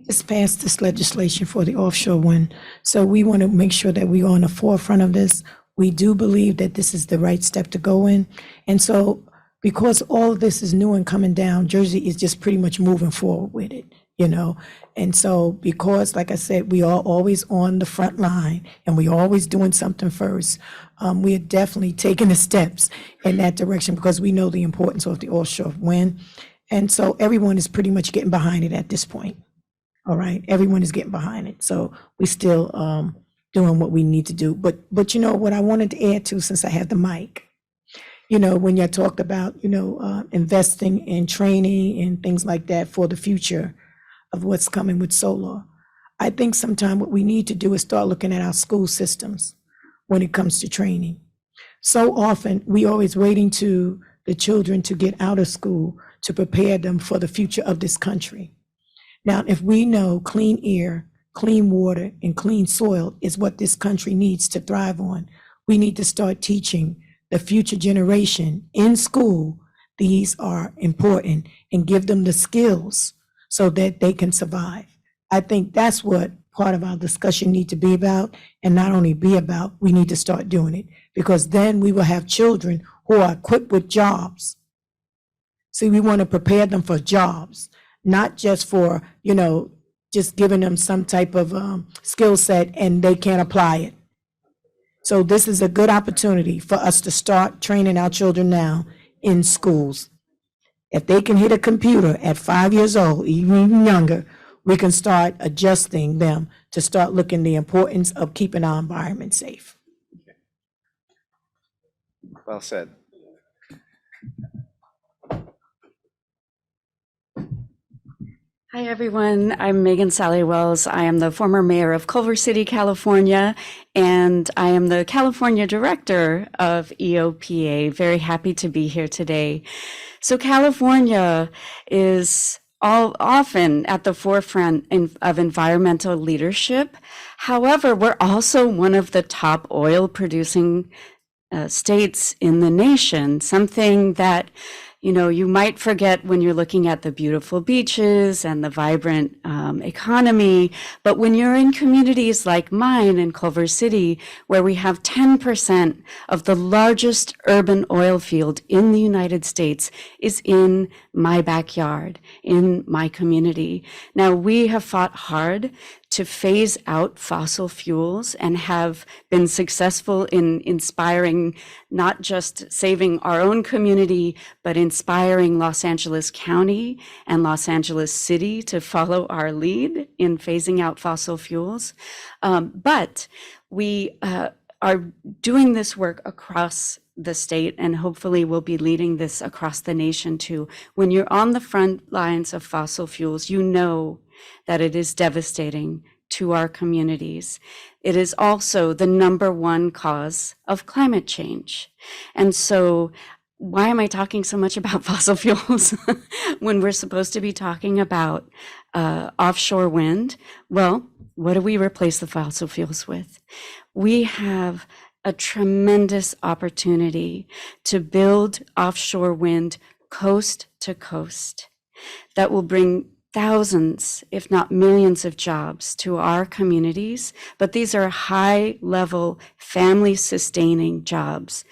Just passed this legislation for the offshore wind. So we want to make sure that we're on the forefront of this. We do believe that this is the right step to go in. And so because all of this is new and coming down, Jersey is just pretty much moving forward with it, you know? And so because, like I said, we are always on the front line and we're always doing something first, we are definitely taking the steps in that direction because we know the importance of the offshore wind. And so everyone is pretty much getting behind it at this point. All right, everyone is getting behind it. So we're still doing what we need to do. But you know what I wanted to add to, since I have the mic, you know, when you talked about, you know, investing in training and things like that for the future of what's coming with solar, I think sometime what we need to do is start looking at our school systems when it comes to training. So often we always waiting to the children to get out of school to prepare them for the future of this country. Now, if we know clean air, clean water, and clean soil is what this country needs to thrive on, we need to start teaching the future generation in school these are important and give them the skills so that they can survive. I think that's what part of our discussion need to be about, and not only be about, we need to start doing it, because then we will have children who are equipped with jobs. See, we want to prepare them for jobs, not just for, you know, just giving them some type of skill set and they can't apply it. So this is a good opportunity for us to start training our children now in schools. If they can hit a computer at 5 years old, even younger, we can start adjusting them to start looking the importance of keeping our environment safe. Well said. Hi, everyone. I'm Megan Sally Wells. I am the former mayor of Culver City, California, and I am the California director of EOPA. Very happy to be here today. So California is often at the forefront of environmental leadership. However, we're also one of the top oil producing states in the nation, something that you might forget when you're looking at the beautiful beaches and the vibrant economy. But when you're in communities like mine in Culver City, where we have 10% of the largest urban oil field in the United States is in my backyard, in my community. Now, we have fought hard to phase out fossil fuels and have been successful in inspiring, not just saving our own community, but inspiring Los Angeles County and Los Angeles City to follow our lead in phasing out fossil fuels. But we are doing this work across the state, and hopefully we'll be leading this across the nation too. When you're on the front lines of fossil fuels, you know that it is devastating to our communities. It is also the #1 cause of climate change. And so why am I talking so much about fossil fuels when we're supposed to be talking about offshore wind? Well, what do we replace the fossil fuels with? We have a tremendous opportunity to build offshore wind coast to coast that will bring thousands, if not millions of jobs to our communities, but these are high-level, family-sustaining jobs.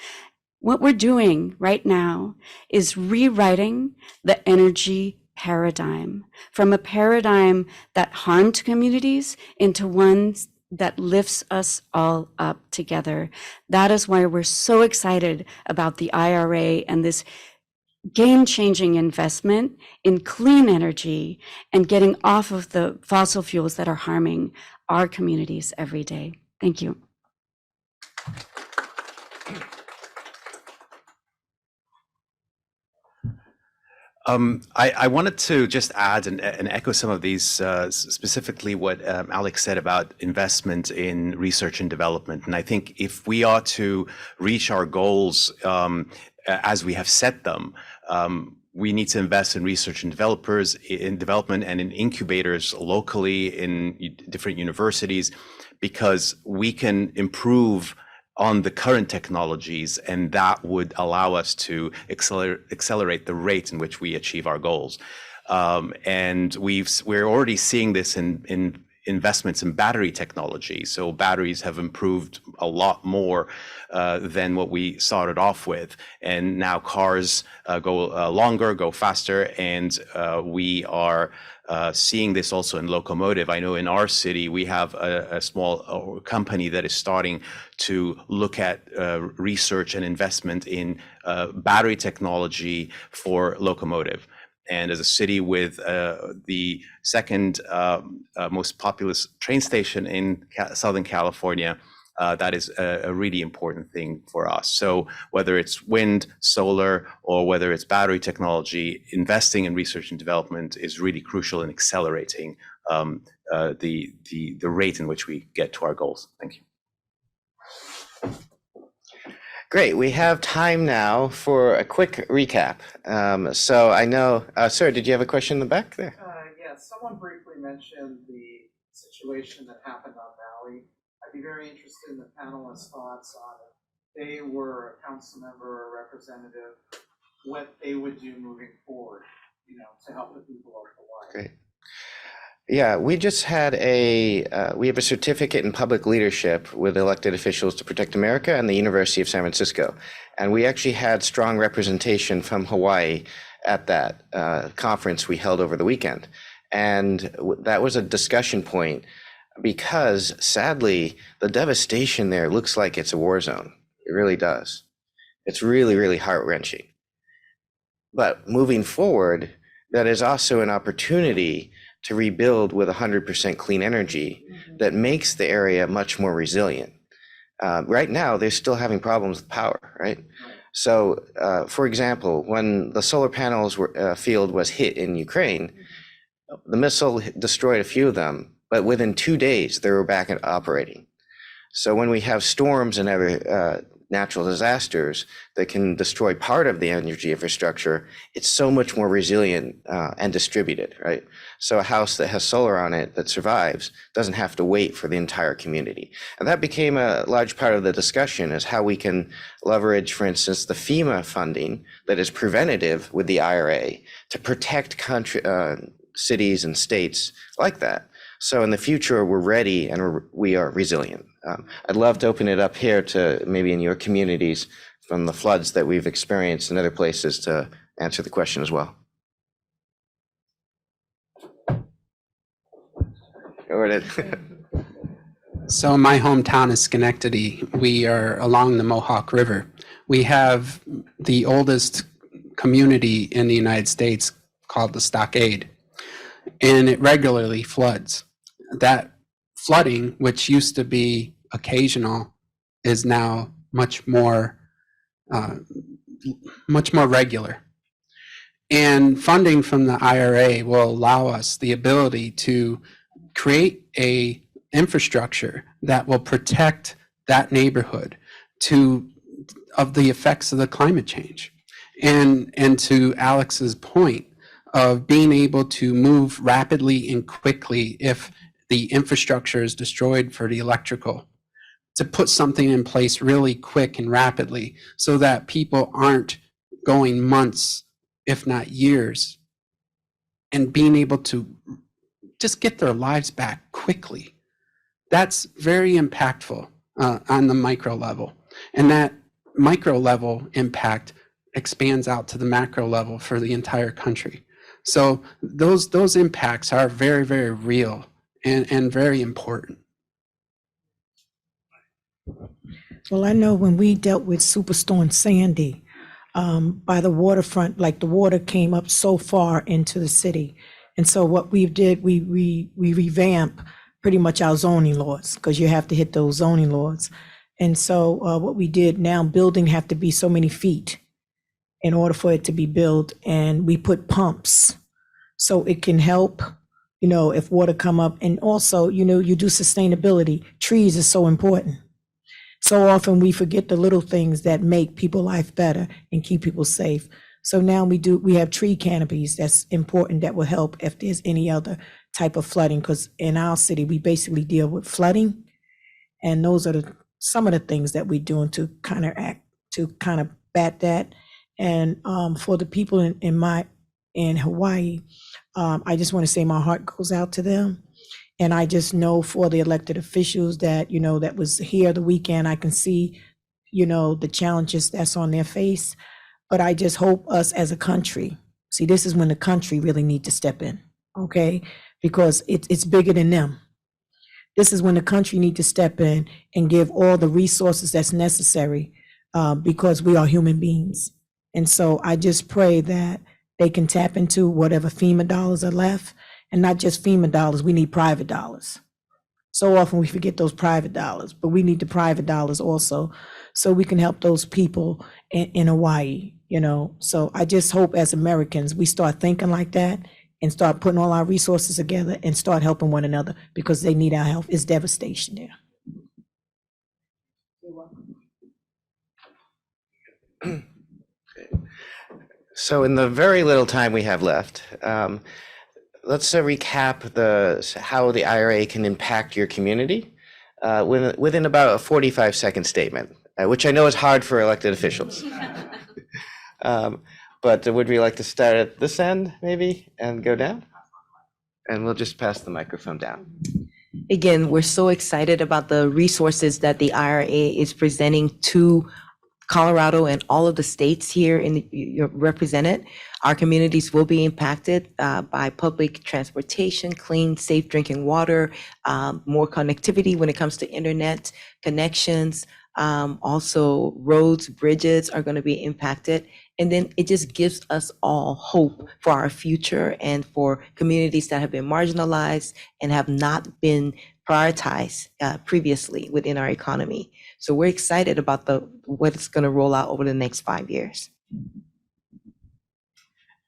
What we're doing right now is rewriting the energy paradigm from a paradigm that harmed communities into one that lifts us all up together. That is why we're so excited about the IRA and this game-changing investment in clean energy and getting off of the fossil fuels that are harming our communities every day. Thank you. I wanted to just add and echo some of these, specifically what Alex said about investment in research and development. And I think if we are to reach our goals as we have set them, we need to invest in research and development and in incubators locally in different universities, because we can improve on the current technologies, and that would allow us to accelerate the rate in which we achieve our goals. And we're already seeing this in investments in battery technology. So batteries have improved a lot more than what we started off with. And now cars go longer, go faster, and we are seeing this also in locomotive. I know in our city, we have a small company that is starting to look at research and investment in battery technology for locomotive. And as a city with the second most populous train station in Southern California, that is a really important thing for us. So whether it's wind, solar, or whether it's battery technology, investing in research and development is really crucial in accelerating the rate in which we get to our goals. Thank you. Great. We have time now for a quick recap. So I know, sir, did you have a question in the back there? Yes, someone briefly mentioned the situation that happened on Maui. I'd be very interested in the panelists' thoughts on if they were a council member or a representative, what they would do moving forward, to help the people of Hawaii. Great. Yeah, we just had we have a certificate in public leadership with elected officials to protect America and the University of San Francisco. And we actually had strong representation from Hawaii at that conference we held over the weekend. And that was a discussion point because sadly, the devastation there looks like it's a war zone. It really does. It's really, really heart-wrenching. But moving forward, that is also an opportunity to rebuild with 100% clean energy that makes the area much more resilient. Right now, they're still having problems with power, right? So, for example, when the solar panels field was hit in Ukraine, the missile destroyed a few of them, but within 2 days, they were back and operating. So when we have storms and other natural disasters that can destroy part of the energy infrastructure, it's so much more resilient and distributed, right? So a house that has solar on it that survives doesn't have to wait for the entire community. And that became a large part of the discussion, is how we can leverage, for instance, the FEMA funding that is preventative with the I.R.A. to protect cities and states like that. So in the future, we're ready and we are resilient. I'd love to open it up here to maybe in your communities from the floods that we've experienced in other places to answer the question as well. So my hometown is Schenectady. We are along the Mohawk River. We have the oldest community in the United States called the Stockade, and it regularly floods. That flooding, which used to be occasional, is now much more regular. And funding from the I.R.A. will allow us the ability to create a infrastructure that will protect that neighborhood of the effects of the climate change. And to Alex's point of being able to move rapidly and quickly if the infrastructure is destroyed for the electrical, to put something in place really quick and rapidly so that people aren't going months, if not years, and being able to just get their lives back quickly. That's very impactful on the micro level. And that micro level impact expands out to the macro level for the entire country. So those impacts are very, very real and very important. Well, I know when we dealt with Superstorm Sandy, by the waterfront, like the water came up so far into the city. And so what we did, we revamp pretty much our zoning laws, because you have to hit those zoning laws. And so what we did now, building have to be so many feet. in order for it to be built. And we put pumps so it can help, if water come up. And also, you do sustainability. Trees is so important. So often we forget the little things that make people's life better and keep people safe. So now we have tree canopies that's important that will help if there's any other type of flooding, because in our city, we basically deal with flooding. And those are some of the things that we're doing to kind of bat that. And for the people in Hawaii, I just want to say my heart goes out to them. And I just know for the elected officials that, that was here the weekend, I can see, the challenges that's on their face. But I just hope us as a country, see, this is when the country really need to step in, okay? Because it's bigger than them. This is when the country need to step in and give all the resources that's necessary, because we are human beings. And so I just pray that they can tap into whatever FEMA dollars are left. And not just FEMA dollars, we need private dollars. So often we forget those private dollars, but we need the private dollars also so we can help those people in Hawaii, So I just hope as Americans, we start thinking like that and start putting all our resources together and start helping one another because they need our help. It's devastation there. So in the very little time we have left, let's recap how the IRA can impact your community within about a 45-second statement, which I know is hard for elected officials. But would we like to start at this end, maybe, and go down? And we'll just pass the microphone down. Again, we're so excited about the resources that the IRA is presenting to Colorado and all of the states here you're represented. Our communities will be impacted by public transportation, clean, safe drinking water, more connectivity when it comes to internet connections. Also, roads, bridges are going to be impacted. And then it just gives us all hope for our future and for communities that have been marginalized and have not been prioritized previously within our economy. So we're excited about what it's going to roll out over the next 5 years.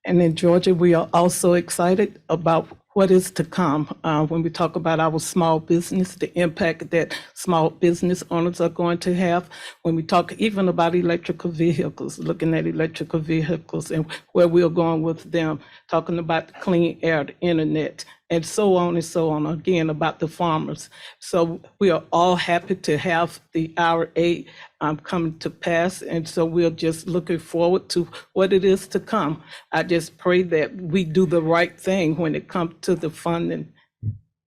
And in Georgia, we are also excited about what is to come. When we talk about our small business, the impact that small business owners are going to have. When we talk even about electrical vehicles, looking at electrical vehicles and where we're going with them, talking about the clean air, the internet, and so on and so on, again, about the farmers. So we are all happy to have the IRA coming to pass. And so we're just looking forward to what it is to come. I just pray that we do the right thing when it comes to the funding.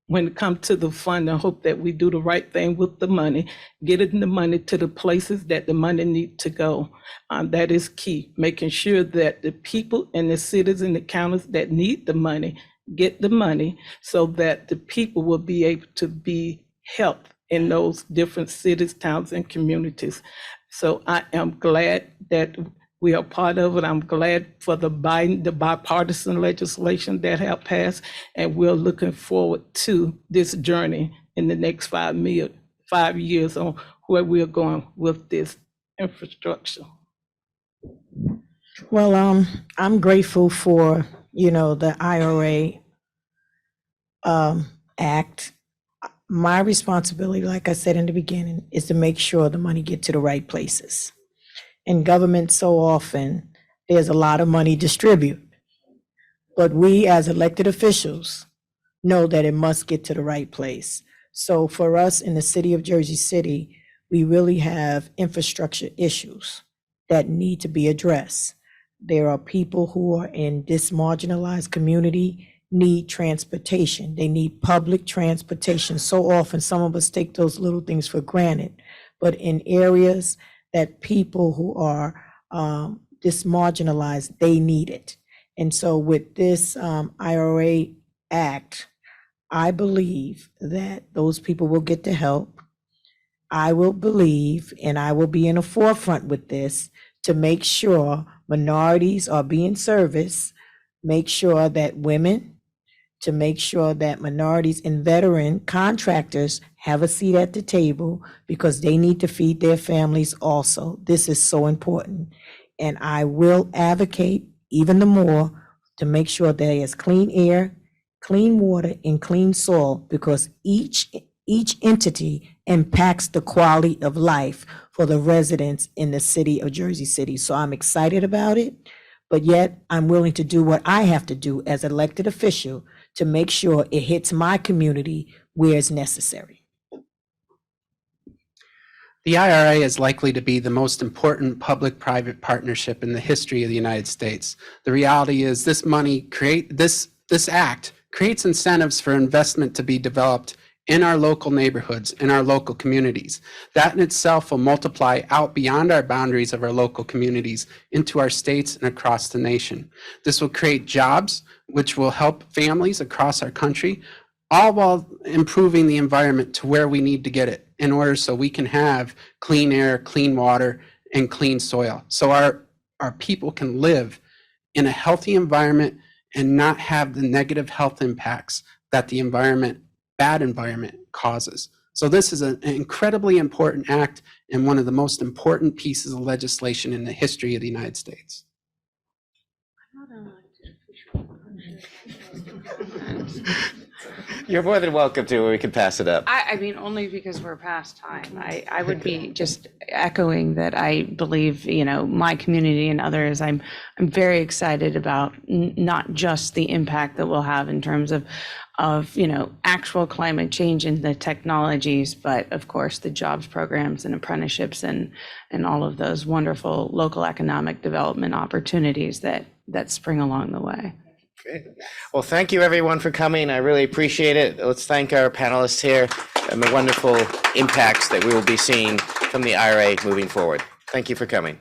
When it comes to the fund, I hope that we do the right thing with the money, getting the money to the places that the money needs to go. That is key, making sure that the people and the cities and the counties that need the money get the money so that the people will be able to be helped in those different cities, towns, and communities. So I am glad that we are part of it. I'm glad for the bipartisan legislation that have passed, and we're looking forward to this journey in the next 5 years on where we're going with this infrastructure. Well, I'm grateful for, the IRA Act. My responsibility, like I said in the beginning, is to make sure the money get to the right places. In government, so often, there's a lot of money distributed. But we as elected officials know that it must get to the right place. So for us in the city of Jersey City, we really have infrastructure issues that need to be addressed. There are people who are in this marginalized community need transportation. They need public transportation. So often, some of us take those little things for granted. But in areas that people who are this marginalized, they need it. And so with this IRA Act, I believe that those people will get the help. I will believe, and I will be in the forefront with this to make sure minorities are being serviced, make sure that women, to make sure that minorities and veteran contractors have a seat at the table because they need to feed their families also. This is so important. and I will advocate even the more to make sure there is clean air, clean water, and clean soil, because each entity impacts the quality of life for the residents in the city of Jersey City. So I'm excited about it, but yet I'm willing to do what I have to do as elected official to make sure it hits my community where it's necessary. The IRA is likely to be the most important public-private partnership in the history of the United States. The reality is this act creates incentives for investment to be developed in our local neighborhoods, in our local communities. That in itself will multiply out beyond our boundaries of our local communities into our states and across the nation. This will create jobs, which will help families across our country, all while improving the environment to where we need to get it in order so we can have clean air, clean water, and clean soil. So our people can live in a healthy environment and not have the negative health impacts that the bad environment causes. So this is an incredibly important act and one of the most important pieces of legislation in the history of the United States. You're more than welcome to, or we can pass it up. I mean, only because we're past time. I would be just echoing that I believe, my community and others, I'm very excited about not just the impact that we'll have in terms of actual climate change and the technologies, but of course the jobs programs and apprenticeships and all of those wonderful local economic development opportunities that spring along the way. Great. Well, thank you everyone for coming. I really appreciate it. Let's thank our panelists here and the wonderful impacts that we will be seeing from the IRA moving forward. Thank you for coming.